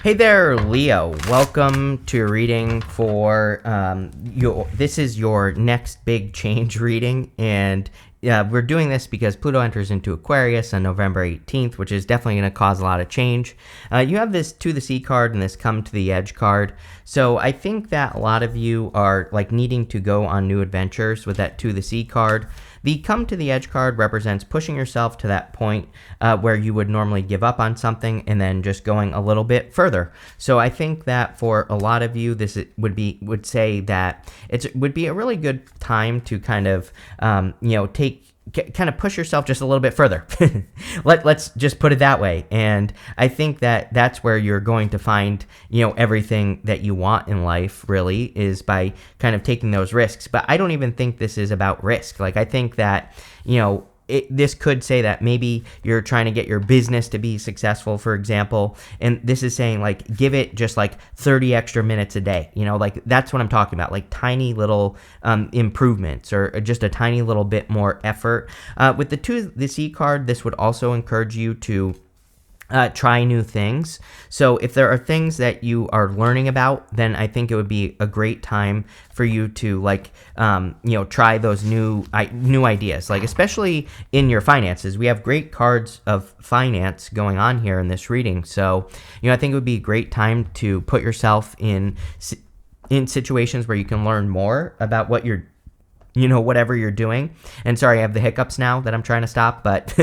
Hey there, Leo. Welcome to your reading for this is your next big change reading, and we're doing this because Pluto enters into Aquarius on November 18th, which is definitely going to cause a lot of change. You have this To the Sea card and this Come to the Edge card. So I think that a lot of you are like needing to go on new adventures with that To the Sea card. The Come to the Edge card represents pushing yourself to that point where you would normally give up on something and then just going a little bit further. So I think that for a lot of you, this would say that it would be a really good time to kind of kind of push yourself just a little bit further. Let's just put it that way. And I think that that's where you're going to find, everything that you want in life really is by kind of taking those risks. But I don't even think this is about risk. Like, I think that, this could say that maybe you're trying to get your business to be successful, for example, and this is saying like give it just like 30 extra minutes a day. Like that's what I'm talking about, like tiny little improvements or just a tiny little bit more effort. With the To the Sea card, this would also encourage you to try new things. So if there are things that you are learning about, then I think it would be a great time for you to try those new ideas, like especially in your finances. We have great cards of finance going on here in this reading. So, I think it would be a great time to put yourself in situations where you can learn more about what you're whatever you're doing. And sorry, I have the hiccups now that I'm trying to stop, but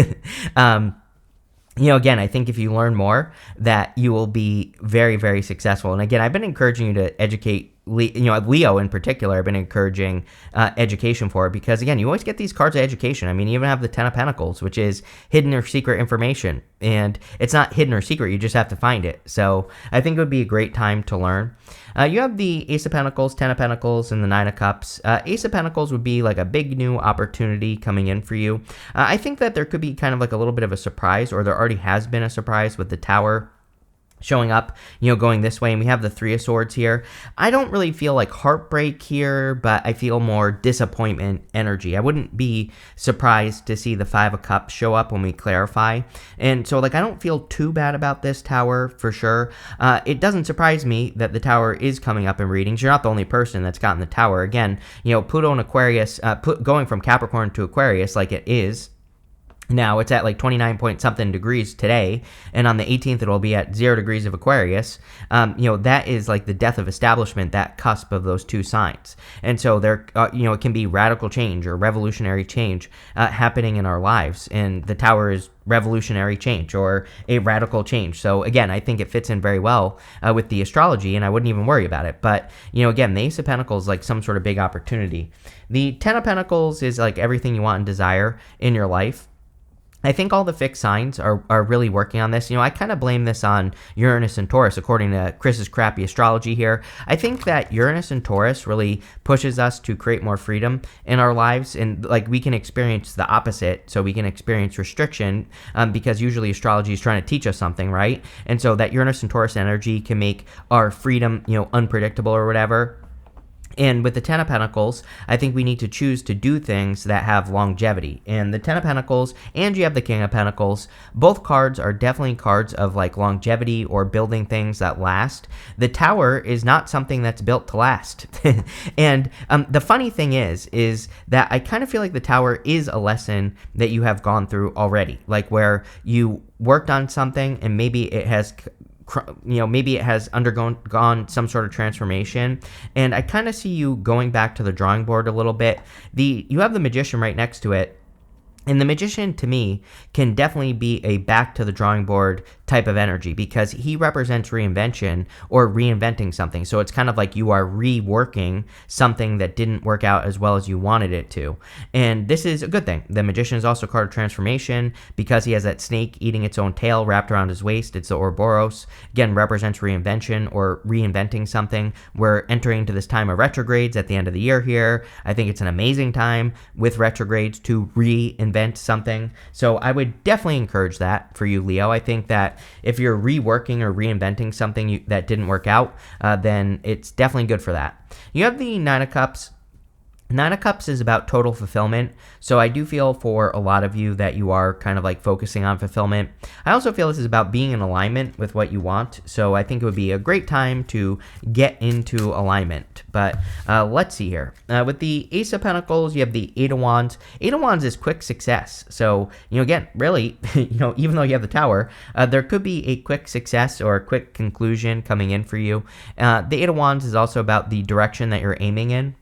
again, I think if you learn more, that you will be very, very successful. And again, I've been encouraging you to educate, Leo in particular. I've been encouraging education for it because, again, you always get these cards of education. I mean, you even have the Ten of Pentacles, which is hidden or secret information. And it's not hidden or secret. You just have to find it. So I think it would be a great time to learn. You have the Ace of Pentacles, Ten of Pentacles, and the Nine of Cups. Ace of Pentacles would be like a big new opportunity coming in for you. I think that there could be kind of like a little bit of a surprise, or there already has been a surprise with the Tower showing up, going this way. And we have the Three of Swords here. I don't really feel like heartbreak here, but I feel more disappointment energy. I wouldn't be surprised to see the Five of Cups show up when we clarify. And so I don't feel too bad about this Tower for sure. It doesn't surprise me that the Tower is coming up in readings. You're not the only person that's gotten the Tower. Again, Pluto and Aquarius, going from Capricorn to Aquarius like it is. Now, it's at like 29 point something degrees today, and on the 18th, it'll be at 0 degrees of Aquarius. That is like the death of establishment, that cusp of those two signs. And so there, it can be radical change or revolutionary change happening in our lives. And the Tower is revolutionary change or a radical change. So again, I think it fits in very well with the astrology, and I wouldn't even worry about it. But, again, the Ace of Pentacles is like some sort of big opportunity. The Ten of Pentacles is like everything you want and desire in your life. I think all the fixed signs are really working on this. I kind of blame this on Uranus and Taurus, according to Chris's crappy astrology here. I think that Uranus and Taurus really pushes us to create more freedom in our lives, and like we can experience the opposite. So we can experience restriction because usually astrology is trying to teach us something, right? And so that Uranus and Taurus energy can make our freedom, unpredictable or whatever. And with the Ten of Pentacles, I think we need to choose to do things that have longevity. And the Ten of Pentacles, and you have the King of Pentacles, both cards are definitely cards of like longevity or building things that last. The Tower is not something that's built to last. And the funny thing is that I kind of feel like the Tower is a lesson that you have gone through already. Like where you worked on something and maybe it has undergone some sort of transformation, and I kind of see you going back to the drawing board a little bit. You have the Magician right next to it, and the Magician to me can definitely be a back to the drawing board type of energy because he represents reinvention or reinventing something. So it's kind of like you are reworking something that didn't work out as well as you wanted it to. And this is a good thing. The Magician is also a card of transformation because he has that snake eating its own tail wrapped around his waist. It's the Ouroboros. Again, represents reinvention or reinventing something. We're entering into this time of retrogrades at the end of the year here. I think it's an amazing time with retrogrades to reinvent something. So I would definitely encourage that for you, Leo. I think that if you're reworking or reinventing something that didn't work out, then it's definitely good for that. You have the Nine of Cups. Nine of Cups is about total fulfillment. So I do feel for a lot of you that you are kind of like focusing on fulfillment. I also feel this is about being in alignment with what you want. So I think it would be a great time to get into alignment. But let's see here. With the Ace of Pentacles, you have the Eight of Wands. Eight of Wands is quick success. So, again, really, even though you have the Tower, there could be a quick success or a quick conclusion coming in for you. The Eight of Wands is also about the direction that you're aiming in.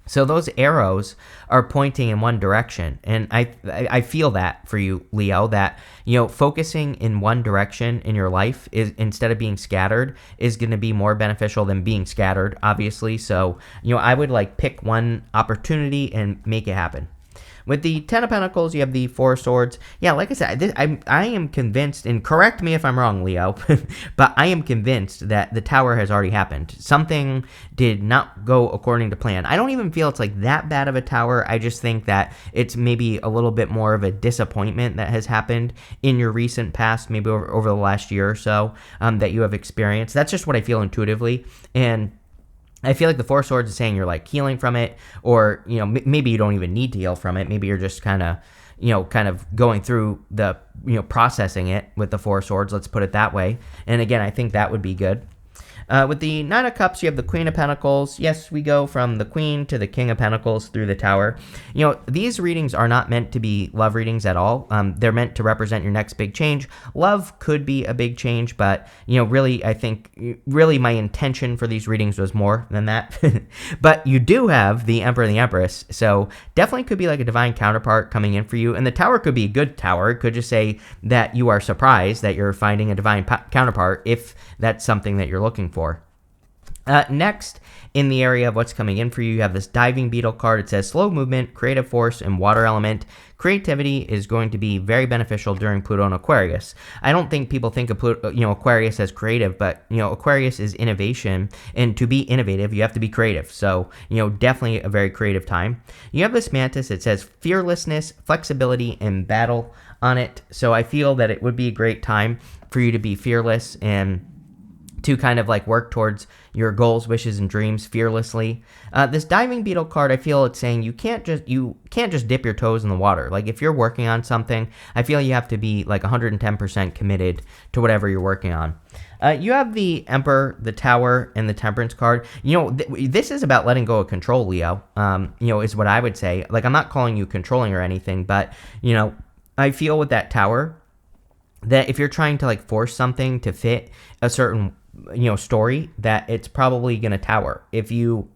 So those arrows are pointing in one direction, and I feel that for you, Leo, that focusing in one direction in your life is, instead of being scattered, is going to be more beneficial than being scattered, obviously. So I would like pick one opportunity and make it happen. With the Ten of Pentacles, you have the Four of Swords. Yeah, like I said, I am convinced, and correct me if I'm wrong, Leo, but I am convinced that the Tower has already happened. Something did not go according to plan. I don't even feel it's like that bad of a Tower. I just think that it's maybe a little bit more of a disappointment that has happened in your recent past, maybe over the last year or so, that you have experienced. That's just what I feel intuitively. And I feel like the Four of Swords is saying you're like healing from it, or maybe you don't even need to heal from it. Maybe you're just kind of going through the processing it with the Four of Swords. Let's put it that way. And again, I think that would be good. With the Nine of Cups, you have the Queen of Pentacles. Yes, we go from the Queen to the King of Pentacles through the Tower. These readings are not meant to be love readings at all. They're meant to represent your next big change. Love could be a big change, but, really, I think, really my intention for these readings was more than that. But you do have the Emperor and the Empress, so definitely could be like a divine counterpart coming in for you. And the Tower could be a good Tower. It could just say that you are surprised that you're finding a divine counterpart if that's something that you're looking for. Next, in the area of what's coming in for you, you have this Diving Beetle card. It says slow movement, creative force, and water element. Creativity is going to be very beneficial during Pluto and Aquarius. I don't think people think of Aquarius as creative, but Aquarius is innovation, and to be innovative, you have to be creative. So definitely a very creative time. You have this Mantis. It says fearlessness, flexibility, and battle on it. So I feel that it would be a great time for you to be fearless and to kind of like work towards your goals, wishes, and dreams fearlessly. This Diving Beetle card, I feel it's saying you can't just dip your toes in the water. Like if you're working on something, I feel you have to be like 110% committed to whatever you're working on. You have the Emperor, the Tower, and the Temperance card. This is about letting go of control, Leo, is what I would say. Like I'm not calling you controlling or anything, but, I feel with that Tower that if you're trying to like force something to fit a certain story, that it's probably going to tower. If you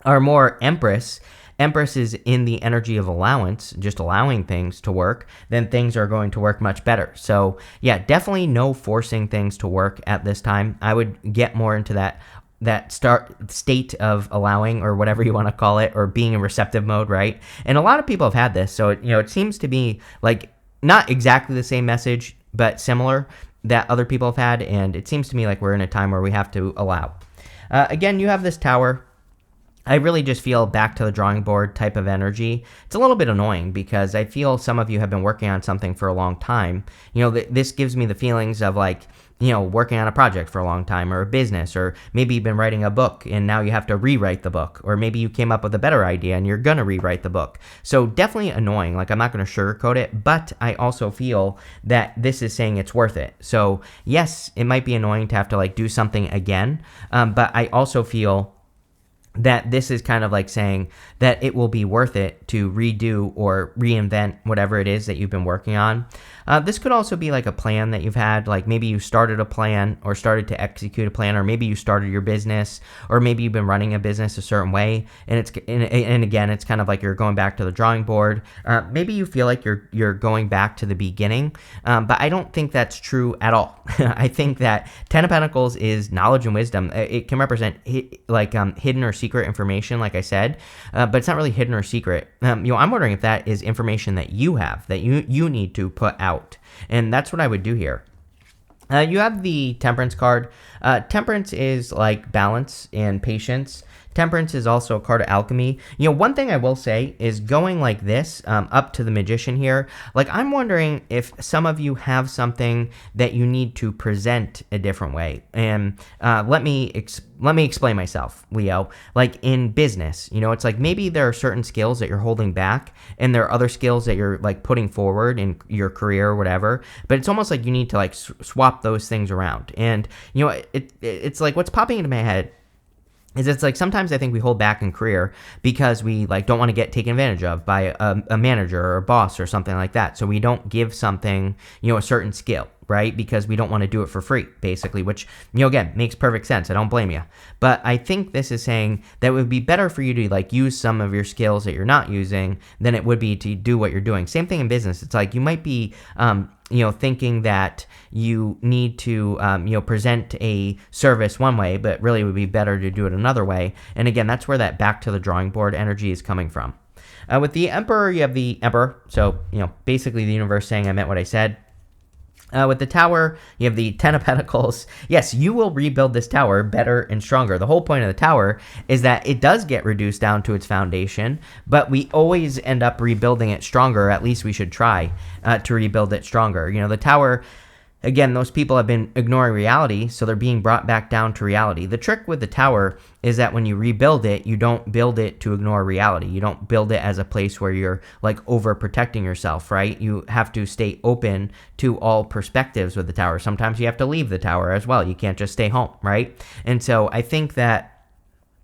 are more Empress is in the energy of allowance, just allowing things to work, then things are going to work much better. So yeah, definitely no forcing things to work at this time. I would get more into that state of allowing, or whatever you want to call it, or being in receptive mode, right? And a lot of people have had this. So it seems to be like not exactly the same message, but similar, that other people have had, and it seems to me like we're in a time where we have to allow. Again, you have this Tower. I really just feel back to the drawing board type of energy. It's a little bit annoying because I feel some of you have been working on something for a long time. This gives me the feelings of like, working on a project for a long time, or a business, or maybe you've been writing a book and now you have to rewrite the book, or maybe you came up with a better idea and you're going to rewrite the book. So definitely annoying. Like I'm not going to sugarcoat it, but I also feel that this is saying it's worth it. So yes, it might be annoying to have to like do something again, but I also feel that this is kind of like saying that it will be worth it to redo or reinvent whatever it is that you've been working on. This could also be like a plan that you've had, like maybe you started a plan or started to execute a plan, or maybe you started your business, or maybe you've been running a business a certain way, and again, it's kind of like you're going back to the drawing board. Maybe you feel like you're going back to the beginning, but I don't think that's true at all. I think that Ten of Pentacles is knowledge and wisdom. It can represent hidden or secret information, like I said, but it's not really hidden or secret. I'm wondering if that is information that you have, that you need to put out. And that's what I would do here. You have the Temperance card. Temperance is like balance and patience. Temperance is also a card of alchemy. One thing I will say is going like this up to the Magician here. Like, I'm wondering if some of you have something that you need to present a different way. And let me explain myself, Leo. Like in business, it's like maybe there are certain skills that you're holding back, and there are other skills that you're like putting forward in your career or whatever. But it's almost like you need to like swap those things around. And it's like what's popping into my head is it's like sometimes I think we hold back in career because we like don't want to get taken advantage of by a manager or a boss or something like that. So we don't give something, a certain skill, right? Because we don't want to do it for free, basically, which, again, makes perfect sense. I don't blame you. But I think this is saying that it would be better for you to like use some of your skills that you're not using than it would be to do what you're doing. Same thing in business. It's like you might be, thinking that you need to, present a service one way, but really it would be better to do it another way. And again, that's where that back to the drawing board energy is coming from. With the Emperor, you have the Emperor. So, basically the universe saying I meant what I said. With the Tower, you have the Ten of Pentacles. Yes, you will rebuild this tower better and stronger. The whole point of the tower is that it does get reduced down to its foundation, but we always end up rebuilding it stronger. Or at least we should try to rebuild it stronger. The tower, again, those people have been ignoring reality, so they're being brought back down to reality. The trick with the tower is that when you rebuild it, you don't build it to ignore reality. You don't build it as a place where you're like overprotecting yourself, right? You have to stay open to all perspectives with the tower. Sometimes you have to leave the tower as well. You can't just stay home, right? And so I think that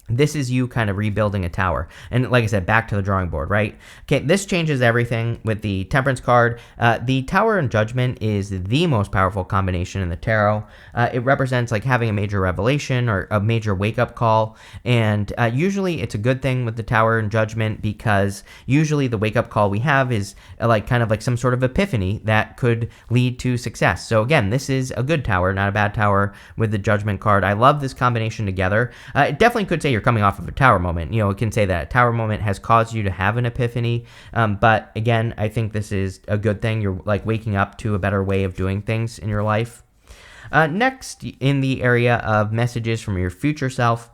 this is you kind of rebuilding a tower. And like I said, back to the drawing board, right? Okay, this changes everything with the Temperance card. The Tower and Judgment is the most powerful combination in the tarot. It represents like having a major revelation or a major wake-up call. And usually it's a good thing with the Tower and Judgment because usually the wake-up call we have is like kind of like some sort of epiphany that could lead to success. So again, this is a good tower, not a bad tower with the Judgment card. I love this combination together. It definitely could say you're coming off of a tower moment. It can say that a tower moment has caused you to have an epiphany. But again, I think this is a good thing. You're like waking up to a better way of doing things in your life. Next, in the area of messages from your future self,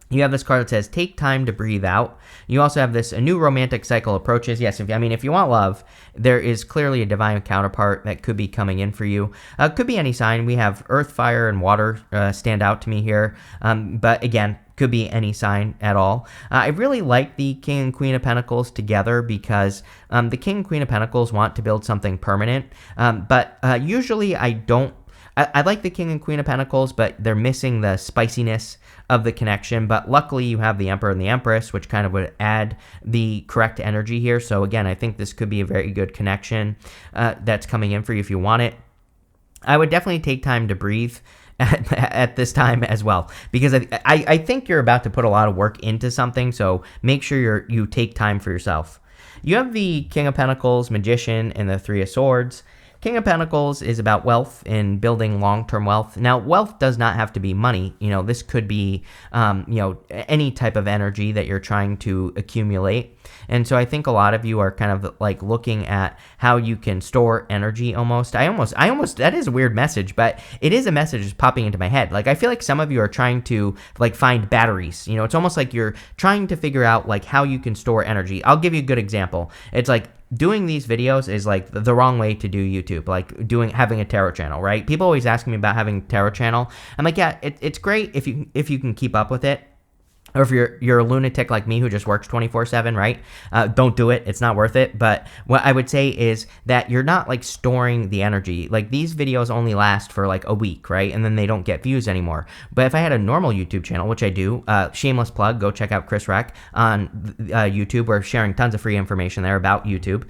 you have this card that says, take time to breathe out. You also have this, a new romantic cycle approaches. Yes, if you want love, there is clearly a divine counterpart that could be coming in for you. Could be any sign. We have earth, fire, and water stand out to me here. But again, could be any sign at all. I really like the King and Queen of Pentacles together because the King and Queen of Pentacles want to build something permanent. But usually I don't. I like the King and Queen of Pentacles, but they're missing the spiciness of the connection. But luckily you have the Emperor and the Empress, which kind of would add the correct energy here. So again, I think this could be a very good connection that's coming in for you if you want it. I would definitely take time to breathe at this time as well, because I think you're about to put a lot of work into something. So make sure you take time for yourself. You have the King of Pentacles, Magician, and the Three of Swords. King of Pentacles is about wealth and building long-term wealth. Now, wealth does not have to be money. This could be, any type of energy that you're trying to accumulate. And so I think a lot of you are kind of like looking at how you can store energy almost. I almost, that is a weird message, but it is a message that's popping into my head. Like, I feel like some of you are trying to like find batteries. It's almost like you're trying to figure out like how you can store energy. I'll give you a good example. It's like, doing these videos is like the wrong way to do YouTube, like having a tarot channel, right? People always ask me about having a tarot channel. I'm like, yeah, it's great if you can keep up with it. Or if you're a lunatic like me who just works 24/7, right? Don't do it. It's not worth it. But what I would say is that you're not like storing the energy. Like, these videos only last for like a week, right? And then they don't get views anymore. But if I had a normal YouTube channel, which I do, shameless plug, go check out Chris Reck on YouTube. We're sharing tons of free information there about YouTube.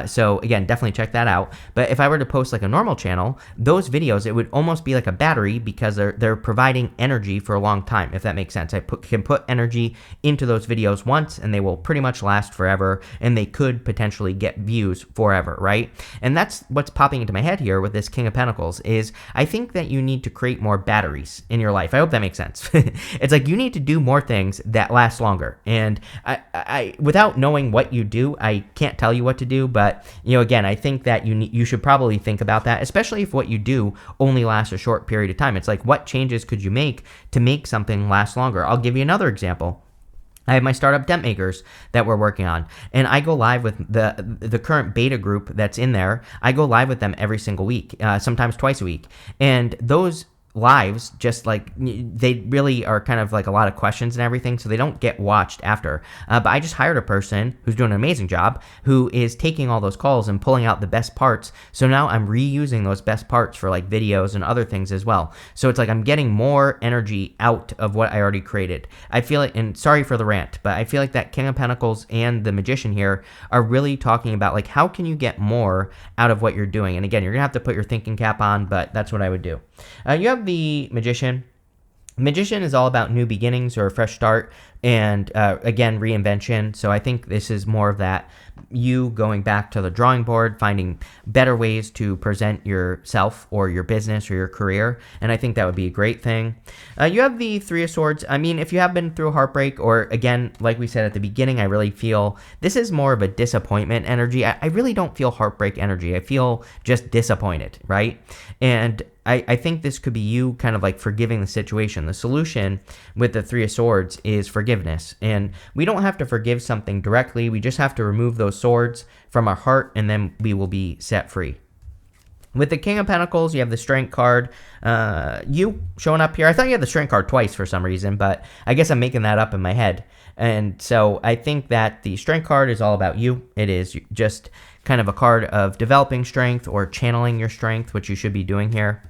So again, definitely check that out. But if I were to post like a normal channel, those videos, it would almost be like a battery because they're providing energy for a long time, if that makes sense. I can put energy into those videos once and they will pretty much last forever, and they could potentially get views forever, right? And that's what's popping into my head here with this King of Pentacles is I think that you need to create more batteries in your life. I hope that makes sense. It's like you need to do more things that last longer. And I without knowing what you do, I can't tell you what to do, but again, I think that you should probably think about that, especially if what you do only lasts a short period of time. It's like, what changes could you make to make something last longer? I'll give you another example. I have my startup DENT Makers that we're working on, and I go live with the current beta group that's in there. I go live with them every single week, sometimes twice a week, and those lives, just like, they really are kind of like a lot of questions and everything, so they don't get watched after. But I just hired a person who's doing an amazing job, who is taking all those calls and pulling out the best parts. So now I'm reusing those best parts for like videos and other things as well. So it's like I'm getting more energy out of what I already created. I feel like, and sorry for the rant, but I feel like that King of Pentacles and the Magician here are really talking about like, how can you get more out of what you're doing? And again, you're gonna have to put your thinking cap on, but that's what I would do. You have the Magician. Magician is all about new beginnings or a fresh start, and again, reinvention. So I think this is more of that, you going back to the drawing board, finding better ways to present yourself or your business or your career, and I think that would be a great thing. You have the Three of Swords. I mean, if you have been through heartbreak, or again, like we said at the beginning, I really feel this is more of a disappointment energy. I really don't feel heartbreak energy. I feel just disappointed, right? And I think this could be you kind of like forgiving the situation. The solution with the Three of Swords is forgiveness. And we don't have to forgive something directly. We just have to remove those swords from our heart, and then we will be set free. With the King of Pentacles, you have the Strength card. You showing up here. I thought you had the Strength card twice for some reason, but I guess I'm making that up in my head. And so I think that the Strength card is all about you. It is just kind of a card of developing strength or channeling your strength, which you should be doing here.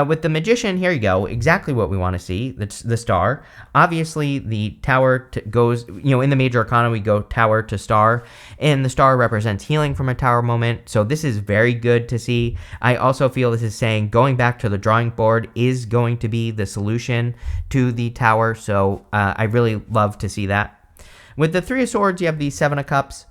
With the Magician, here you go, exactly what we want to see, the Star. Obviously, the Tower goes, in the Major Arcana, we go Tower to Star, and the Star represents healing from a Tower moment, so this is very good to see. I also feel this is saying going back to the drawing board is going to be the solution to the Tower, so I really love to see that. With the Three of Swords, you have the Seven of Cups.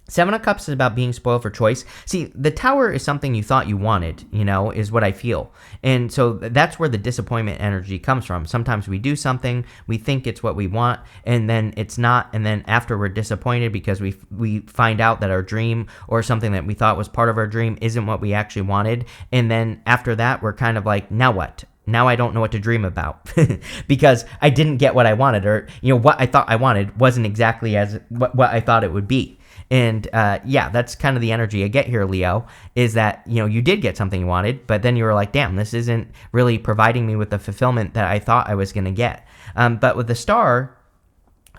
Seven of Cups is about being spoiled for choice. See, the Tower is something you thought you wanted, is what I feel. And so that's where the disappointment energy comes from. Sometimes we do something, we think it's what we want, and then it's not. And then after we're disappointed because we find out that our dream or something that we thought was part of our dream isn't what we actually wanted. And then after that, we're kind of like, now what? Now I don't know what to dream about because I didn't get what I wanted, or, what I thought I wanted wasn't exactly as what I thought it would be. And that's kind of the energy I get here, Leo, is that, you did get something you wanted, but then you were like, damn, this isn't really providing me with the fulfillment that I thought I was going to get. But with the Star,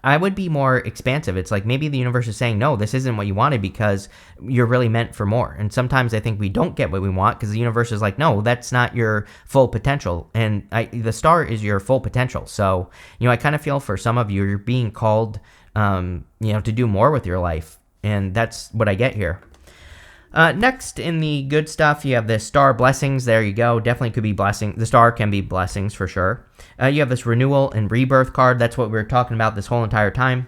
I would be more expansive. It's like maybe the universe is saying, no, this isn't what you wanted because you're really meant for more. And sometimes I think we don't get what we want because the universe is like, no, that's not your full potential. And the Star is your full potential. So, I kind of feel for some of you, you're being called, to do more with your life. And that's what I get here. Next, in the good stuff, you have the Star Blessings. There you go. Definitely could be blessing. The Star can be blessings for sure. You have this Renewal and Rebirth card. That's what we were talking about this whole entire time.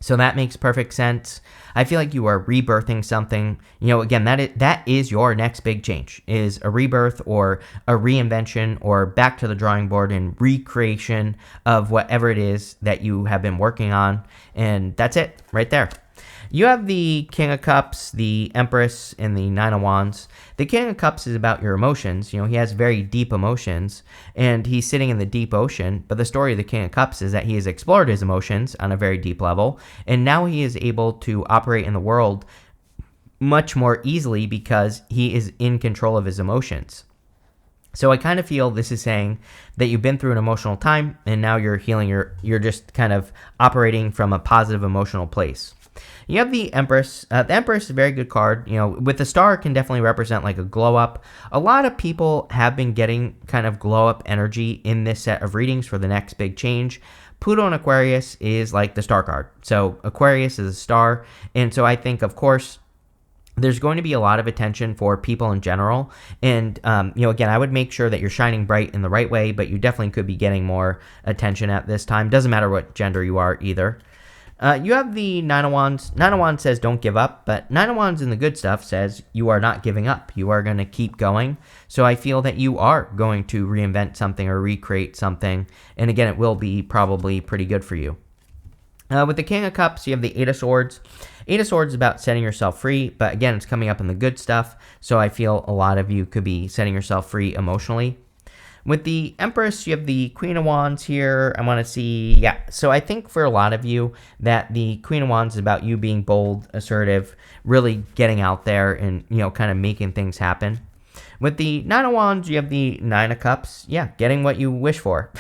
So that makes perfect sense. I feel like you are rebirthing something. Again, that is your next big change, is a rebirth or a reinvention or back to the drawing board and recreation of whatever it is that you have been working on. And that's it right there. You have the King of Cups, the Empress, and the Nine of Wands. The King of Cups is about your emotions. He has very deep emotions, and he's sitting in the deep ocean. But the story of the King of Cups is that he has explored his emotions on a very deep level, and now he is able to operate in the world much more easily because he is in control of his emotions. So I kind of feel this is saying that you've been through an emotional time, and now you're healing. You're just kind of operating from a positive emotional place. You have the Empress. The Empress is a very good card. With the Star, it can definitely represent like a glow up. A lot of people have been getting kind of glow up energy in this set of readings for the next big change. Pluto and Aquarius is like the Star card. So Aquarius is a star. And so I think, of course, there's going to be a lot of attention for people in general. And, again, I would make sure that you're shining bright in the right way, but you definitely could be getting more attention at this time. Doesn't matter what gender you are either. You have the Nine of Wands. Nine of Wands says don't give up, but Nine of Wands in the good stuff says you are not giving up. You are going to keep going. So I feel that you are going to reinvent something or recreate something. And again, it will be probably pretty good for you. With the King of Cups, you have the Eight of Swords. Eight of Swords is about setting yourself free, but again, it's coming up in the good stuff. So I feel a lot of you could be setting yourself free emotionally. With the Empress, you have the Queen of Wands here. I want to see, yeah. So I think for a lot of you that the Queen of Wands is about you being bold, assertive, really getting out there and, kind of making things happen. With the Nine of Wands, you have the Nine of Cups. Yeah, getting what you wish for.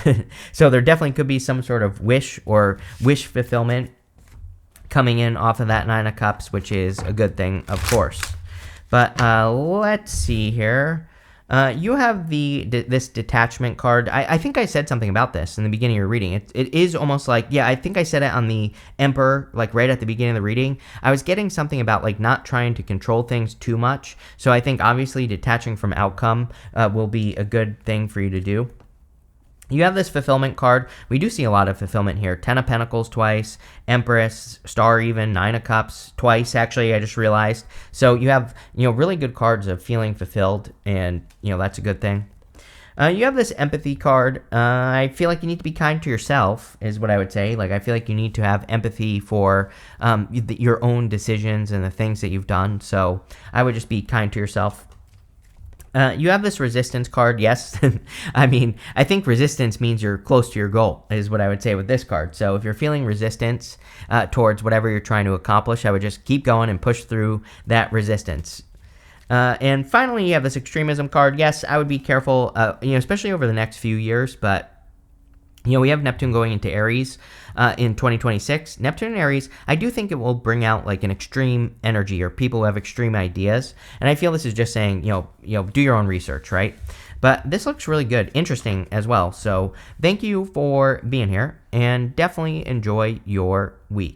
So there definitely could be some sort of wish or wish fulfillment coming in off of that Nine of Cups, which is a good thing, of course. But let's see here. You have this detachment card. I think I said something about this in the beginning of your reading. It is almost like, yeah, I think I said it on the Emperor, like right at the beginning of the reading. I was getting something about like not trying to control things too much. So I think obviously detaching from outcome will be a good thing for you to do. You have this fulfillment card. We do see a lot of fulfillment here. 10 of Pentacles twice, Empress, Star even, 9 of Cups twice, actually, I just realized. So you have, really good cards of feeling fulfilled, and, that's a good thing. You have this empathy card. I feel like you need to be kind to yourself, is what I would say. Like, I feel like you need to have empathy for your own decisions and the things that you've done. So I would just be kind to yourself. You have this resistance card, yes. I mean, I think resistance means you're close to your goal, is what I would say with this card. So if you're feeling resistance towards whatever you're trying to accomplish, I would just keep going and push through that resistance. And finally, you have this extremism card. Yes, I would be careful, especially over the next few years, but we have Neptune going into Aries in 2026. Neptune and Aries, I do think it will bring out like an extreme energy or people who have extreme ideas. And I feel this is just saying, do your own research, right? But this looks really good, interesting as well. So thank you for being here and definitely enjoy your week.